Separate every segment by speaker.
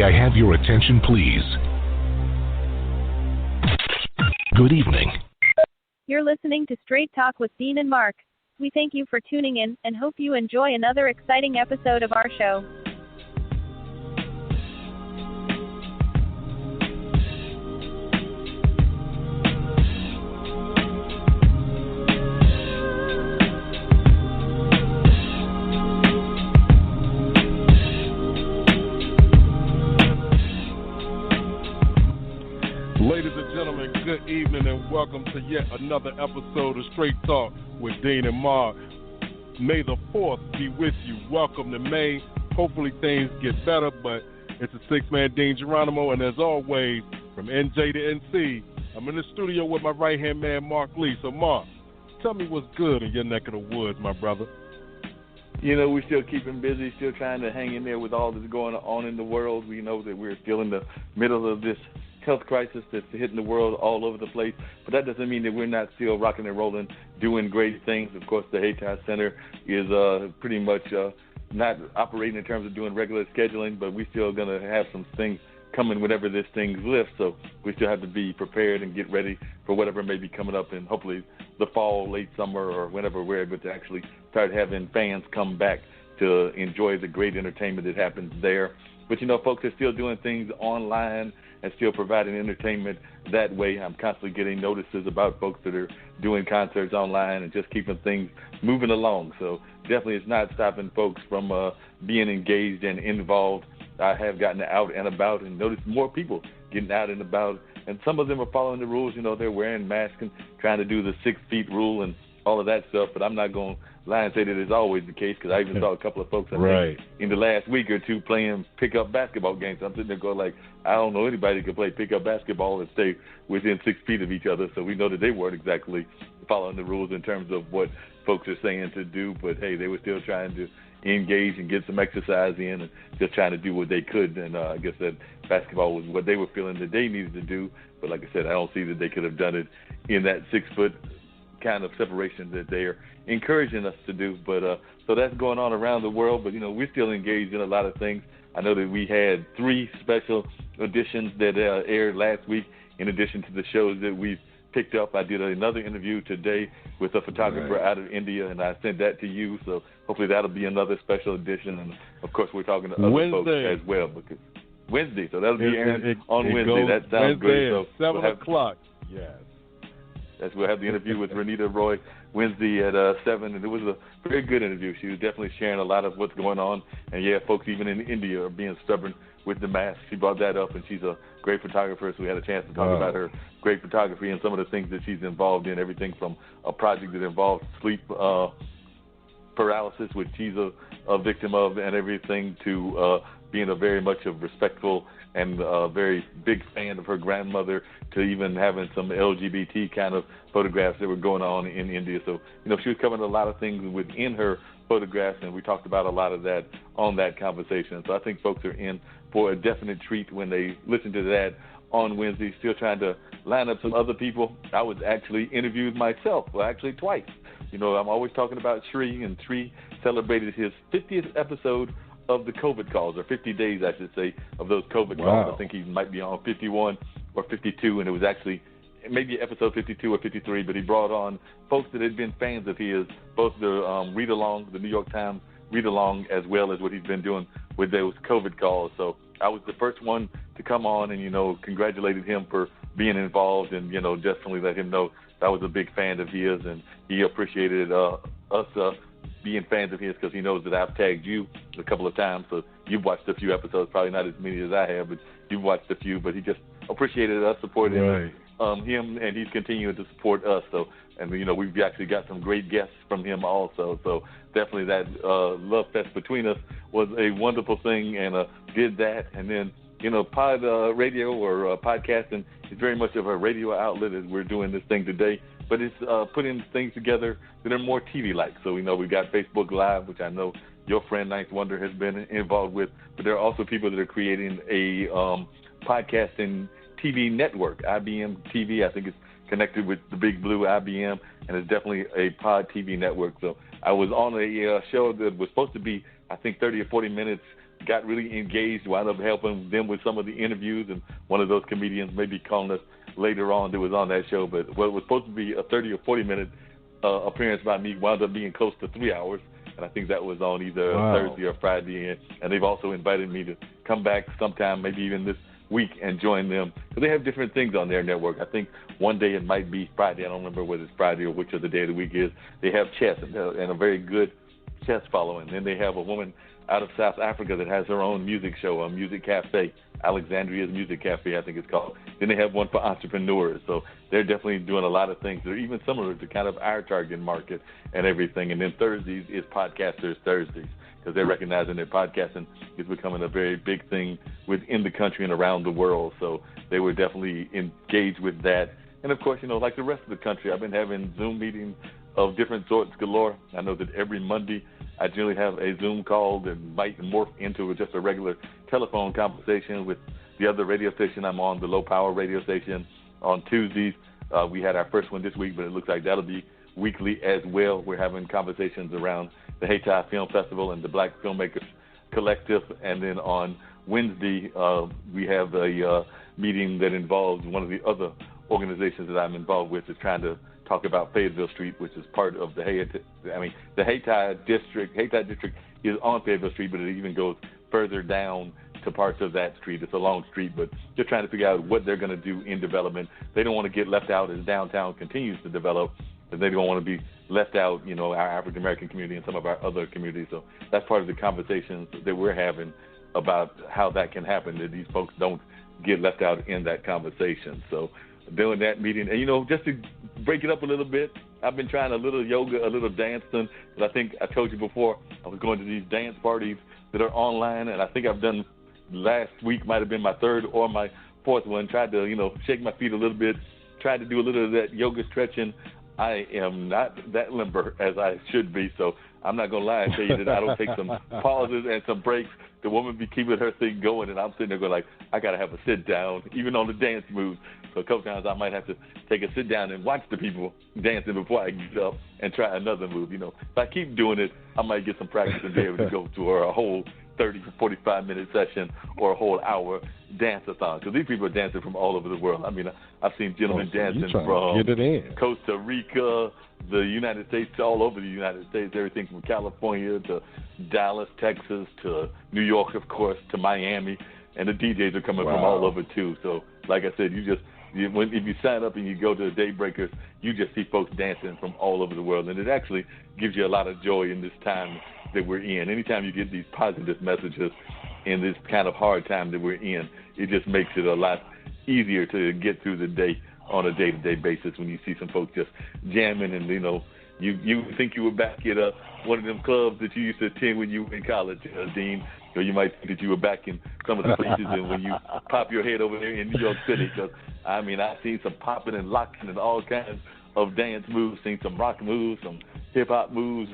Speaker 1: I have your attention, please? Good evening.
Speaker 2: You're listening to Straight Talk with Dean and Mark. We thank you for tuning in and hope you enjoy another exciting episode of our show.
Speaker 3: Ladies and gentlemen, good evening and welcome to yet another episode of Straight Talk with Dean and Mark. May the 4th be with you. Welcome to May. Hopefully things get better, but it's a six-man Dean Geronimo, and as always, from NJ to NC, I'm in the studio with my right-hand man, Mark Lee. So, Mark, tell me what's good in your neck of the woods, my brother.
Speaker 4: You know, we're still keeping busy, still trying to hang in there with all that's going on in the world. We know that we're still in the middle of this health crisis that's hitting the world all over the place, but that doesn't mean that we're not still rocking and rolling, doing great things. Of course, the Hayti Center is pretty much not operating in terms of doing regular scheduling, but we're still going to have some things coming whenever this thing lifts, so we still have to be prepared and get ready for whatever may be coming up in hopefully the fall, late summer, or whenever we're able to actually start having fans come back to enjoy the great entertainment that happens there. But, you know, folks are still doing things online and still providing entertainment that way. I'm constantly getting notices about folks that are doing concerts online and just keeping things moving along. So definitely it's not stopping folks from being engaged and involved. I have gotten out and about and noticed more people getting out and about, and some of them are following the rules. You know, they're wearing masks and trying to do the 6 feet rule and all of that stuff, but I'm not going to lie and say that it's always the case, because I even saw a couple of folks think in the last week or two playing pickup basketball games. I'm sitting there going like, I don't know anybody who can play pickup basketball and stay within 6 feet of each other, so we know that they weren't exactly following the rules in terms of what folks are saying to do, but hey, they were still trying to engage and get some exercise in and just trying to do what they could, and I guess that basketball was what they were feeling that they needed to do, but like I said, I don't see that they could have done it in that 6 foot kind of separation that they're encouraging us to do. But so that's going on around the world, but you know, we're still engaged in a lot of things. I know that we had 3 special editions that aired last week in addition to the shows that we've picked up. I did another interview today with a photographer out of India, and I sent that to you, so hopefully that'll be another special edition. And of course we're talking to other folks as well, because Wednesday, so that'll be airing on Wednesday. That sounds great. So
Speaker 3: 7 o'clock. Yes.
Speaker 4: We'll have the interview with Renita Roy Wednesday at 7, and it was a very good interview. She was definitely sharing a lot of what's going on, and yeah, folks even in India are being stubborn with the mask. She brought that up, and she's a great photographer, so we had a chance to talk about her great photography and some of the things that she's involved in, everything from a project that involves sleep paralysis, which she's a victim of, and everything to being a very much of respectful and a very big fan of her grandmother, to even having some LGBT kind of photographs that were going on in India. So, you know, she was covering a lot of things within her photographs, and we talked about a lot of that on that conversation. So I think folks are in for a definite treat when they listen to that on Wednesday. Still trying to line up some other people. I was actually interviewed myself, well, actually twice. You know, I'm always talking about Sri, and Sri celebrated his 50th episode of the COVID calls, or 50 days, I should say, of those COVID calls. I think he might be on 51 or 52, and it was actually maybe episode 52 or 53, but he brought on folks that had been fans of his, both the read-along, the New York Times read-along, as well as what he's been doing with those COVID calls. So I was the first one to come on and, you know, congratulated him for being involved, and, you know, definitely let him know I was a big fan of his, and he appreciated us being fans of his, because he knows that I've tagged you a couple of times, so you've watched a few episodes, probably not as many as I have, but you've watched a few, but he just appreciated us supporting him, and he's continuing to support us. So, and you know, we've actually got some great guests from him also, so definitely that love fest between us was a wonderful thing, and did that. And then, you know, pod radio or podcasting is very much of a radio outlet as we're doing this thing today, but it's putting things together that are more TV-like. So we know we've got Facebook Live, which I know your friend Ninth Wonder has been involved with, but there are also people that are creating a podcasting TV network, IBM TV. I think it's connected with the Big Blue IBM, and it's definitely a pod TV network. So I was on a show that was supposed to be, I think, 30 or 40 minutes got really engaged, wound up helping them with some of the interviews, and one of those comedians may be calling us later on that was on that show. But what was supposed to be a 30 or 40-minute appearance by me wound up being close to 3 hours, and I think that was on either Thursday or Friday. And they've also invited me to come back sometime, maybe even this week, and join them, because they have different things on their network. I think one day it might be Friday. I don't remember whether it's Friday or which of the day of the week is. They have chess and a very good chess following. Then they have a woman out of South Africa that has her own music show, a music cafe, Alexandria's Music Cafe, I think it's called. Then they have one for entrepreneurs. So they're definitely doing a lot of things. They're even similar to kind of our target market and everything. And then Thursdays is Podcasters Thursdays, because they're recognizing that podcasting is becoming a very big thing within the country and around the world. So they were definitely engaged with that. And, of course, like the rest of the country, I've been having Zoom meetings of different sorts galore. I know that every Monday I generally have a Zoom call that might morph into just a regular telephone conversation with the other radio station I'm on, the Low Power radio station. On Tuesdays, we had our first one this week, but it looks like that'll be weekly as well. We're having conversations around the Hayti Film Festival and the Black Filmmakers Collective. And then on Wednesday, we have a meeting that involves one of the other organizations that I'm involved with, is trying to talk about Fayetteville Street, which is part of the Hayti District. Hayti District is on Fayetteville Street, but it even goes further down to parts of that street. It's a long street, but they're trying to figure out what they're going to do in development. They don't want to get left out as downtown continues to develop, and they don't want to be left out, our African-American community and some of our other communities. So that's part of the conversations that we're having about how that can happen, that these folks don't get left out in that conversation. So doing that meeting, and just to break it up a little bit, I've been trying a little yoga, a little dancing. But I think I told you before, I was going to these dance parties that are online, and I think I've done, last week might have been my third or my fourth one. Tried to shake my feet a little bit, tried to do a little of that yoga stretching. I am not that limber as I should be, so I'm not gonna lie and tell you that I don't take some pauses and some breaks. The woman be keeping her thing going, and I'm sitting there going like, I gotta have a sit down, even on the dance moves. So a couple times I might have to take a sit down and watch the people dancing before I get up and try another move. If I keep doing it, I might get some practice and be able to go to a whole 30 to 45-minute session or a whole hour dance-a-thon, because these people are dancing from all over the world. I mean, I've seen gentlemen dancing from Costa Rica, the United States, all over the United States, everything from California to Dallas, Texas, to New York, of course, to Miami, and the DJs are coming from all over too. So, like I said, if you sign up and you go to the Daybreakers, you just see folks dancing from all over the world, and it actually gives you a lot of joy in this time that we're in. Anytime you get these positive messages in this kind of hard time that we're in, it just makes it a lot easier to get through the day on a day-to-day basis when you see some folks just jamming, and you think you were back at one of them clubs that you used to attend when you were in college, Dean, or you might think that you were back in some of the places and when you pop your head over there in New York City, because I've seen some popping and locking and all kinds of dance moves, seen some rock moves, some hip-hop moves,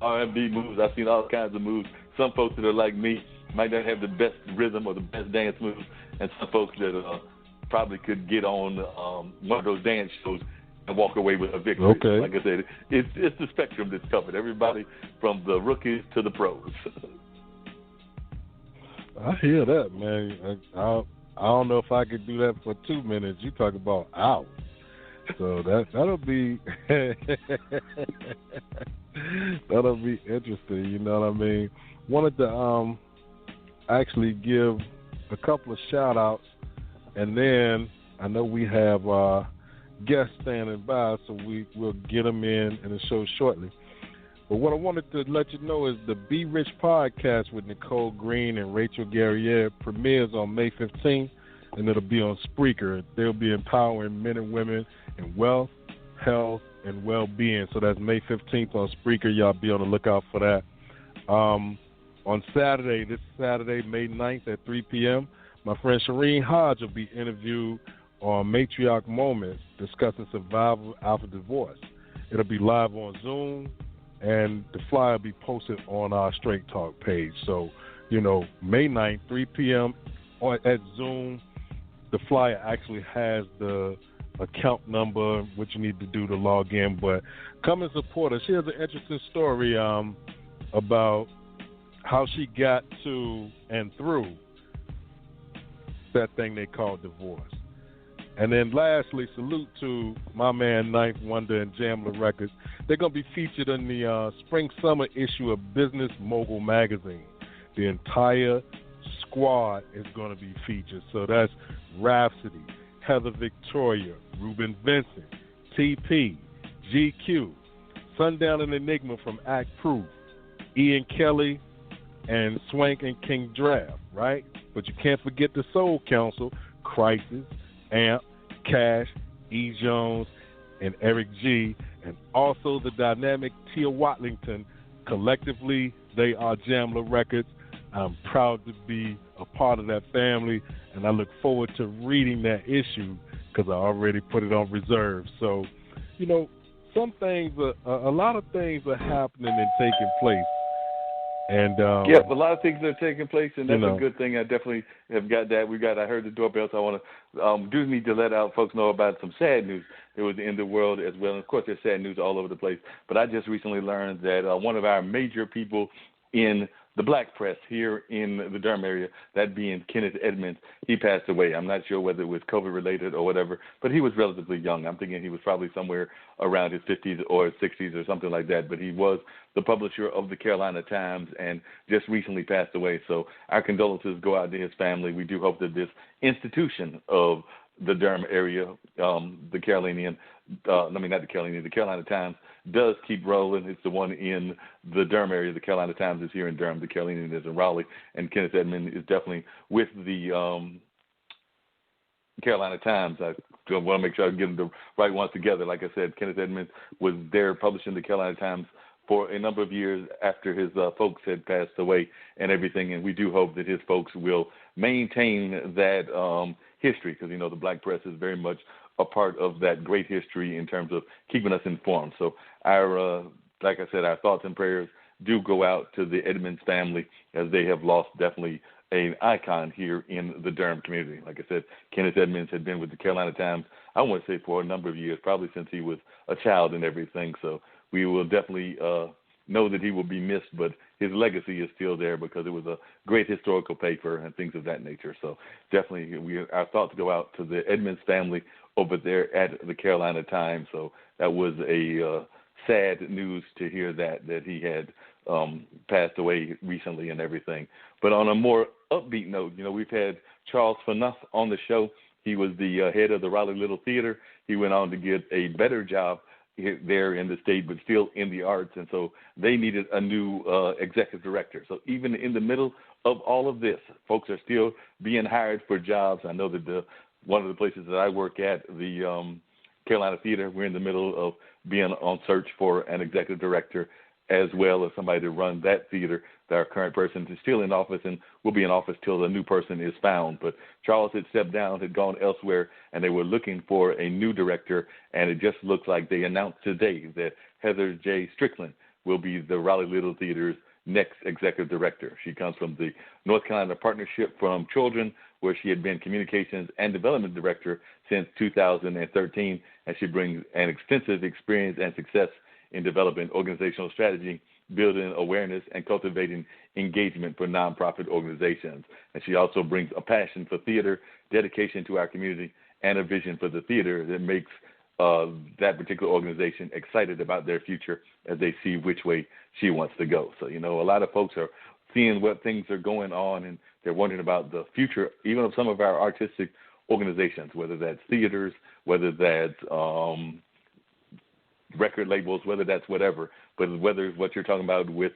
Speaker 4: R&B moves. I've seen all kinds of moves. Some folks that are like me might not have the best rhythm or the best dance moves, and some folks that probably could get on one of those dance shows and walk away with a victory. Okay. Like I said, it's the spectrum that's covered. Everybody from the rookies to the pros.
Speaker 3: I hear that, man. I don't know if I could do that for 2 minutes. You talk about hours. So that'll be that'll be interesting. You know what I mean? Wanted to actually give a couple of shout outs, and then I know we have guests standing by, so we'll get them in the show shortly. But what I wanted to let you know is the Be Rich podcast with Nicole Green and Rachel Guerriere premieres on May 15th, and it'll be on Spreaker. They'll be empowering men and women in wealth, health, and well-being. So that's May 15th on Spreaker. Y'all be on the lookout for that. On Saturday, this Saturday, May 9th at 3 p.m., my friend Shireen Hodge will be interviewed on Matriarch Moments discussing survival after divorce. It'll be live on Zoom, and the flyer will be posted on our Straight Talk page. So, May 9th, 3 p.m. at Zoom. The flyer actually has the account number, what you need to do to log in. But come and support us. Here's an interesting story about how she got to and through that thing they call divorce. And then lastly, salute to my man Ninth Wonder and Jamla Records. They're going to be featured in the spring-summer issue of Business Mogul magazine. The entire squad is going to be featured. So that's Rhapsody, Heather Victoria, Ruben Vincent, TP, GQ, Sundown and Enigma from Act Proof, Ian Kelly, and Swank and King Draft, right? But you can't forget the Soul Council, Crisis, Amp, Cash, E. Jones, and Eric G., and also the dynamic Tia Watlington. Collectively, they are Jamla Records. I'm proud to be a part of that family, and I look forward to reading that issue because I already put it on reserve. So, you know, some things, a lot of things are happening and taking place. And
Speaker 4: a lot of things are taking place, and that's a good thing. I definitely have got that. I heard the doorbell, so I want to do need to let out folks know about some sad news that was in the world as well. And of course, there's sad news all over the place. But I just recently learned that one of our major people in the black press here in the Durham area, that being Kenneth Edmonds, he passed away. I'm not sure whether it was COVID-related or whatever, but he was relatively young. I'm thinking he was probably somewhere around his 50s or 60s or something like that, but he was the publisher of the Carolina Times and just recently passed away. So our condolences go out to his family. We do hope that this institution of the Durham area, the Carolina Times does keep rolling. It's the one in the Durham area. The Carolina Times is here in Durham. The Carolinian is in Raleigh. And Kenneth Edmonds is definitely with the Carolina Times. I want to make sure I get the right ones together. Like I said, Kenneth Edmonds was there publishing the Carolina Times for a number of years after his folks had passed away and everything. And we do hope that his folks will maintain that history, because, you know, the black press is very much a part of that great history in terms of keeping us informed. So our, like I said, our thoughts and prayers do go out to the Edmonds family, as they have lost definitely an icon here in the Durham community. Like I said, Kenneth Edmonds had been with the Carolina Times, I want to say, for a number of years, probably since he was a child and everything. So we will definitely know that he will be missed, but his legacy is still there because it was a great historical paper and things of that nature. So definitely our thoughts go out to the Edmonds family over there at the Carolina Times. So that was a sad news to hear that he had passed away recently and everything. But on a more upbeat note, you know, we've had Charles Fanuff on the show. He was the head of the Raleigh Little Theater. He went on to get a better job there in the state, but still in the arts, and so they needed a new executive director. So even in the middle of all of this, folks are still being hired for jobs. I know that one of the places that I work at, the Carolina Theater, we're in the middle of being on search for an executive director, as well as somebody to run that theater. Our current person is still in office and will be in office till the new person is found. But Charles had stepped down, had gone elsewhere, and they were looking for a new director, and it just looks like they announced today that Heather J. Strickland will be the Raleigh Little Theater's next executive director. She comes from the North Carolina Partnership from Children, where she had been communications and development director since 2013, and she brings an extensive experience and success in developing organizational strategy, building awareness, and cultivating engagement for nonprofit organizations. And she also brings a passion for theater, dedication to our community, and a vision for the theater that makes that particular organization excited about their future as they see which way she wants to go. So, you know, a lot of folks are seeing what things are going on, and they're wondering about the future, even of some of our artistic organizations, whether that's theaters, whether that's record labels, whether that's whatever, but whether it's what you're talking about with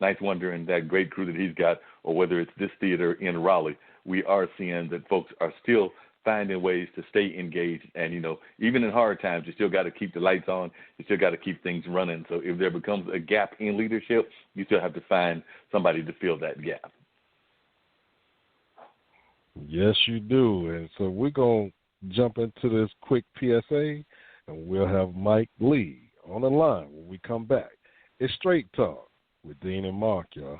Speaker 4: Ninth Wonder and that great crew that he's got, or whether it's this theater in Raleigh, we are seeing that folks are still finding ways to stay engaged. And, you know, even in hard times, you still got to keep the lights on. You still got to keep things running. So if there becomes a gap in leadership, you still have to find somebody to fill that gap.
Speaker 3: Yes, you do. And so we're going to jump into this quick PSA, and we'll have Mike Lee on the line when we come back. It's Straight Talk with Dean and Mark, y'all.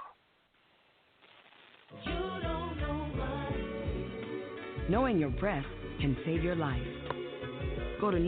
Speaker 5: Knowing your breath can save your life. Go to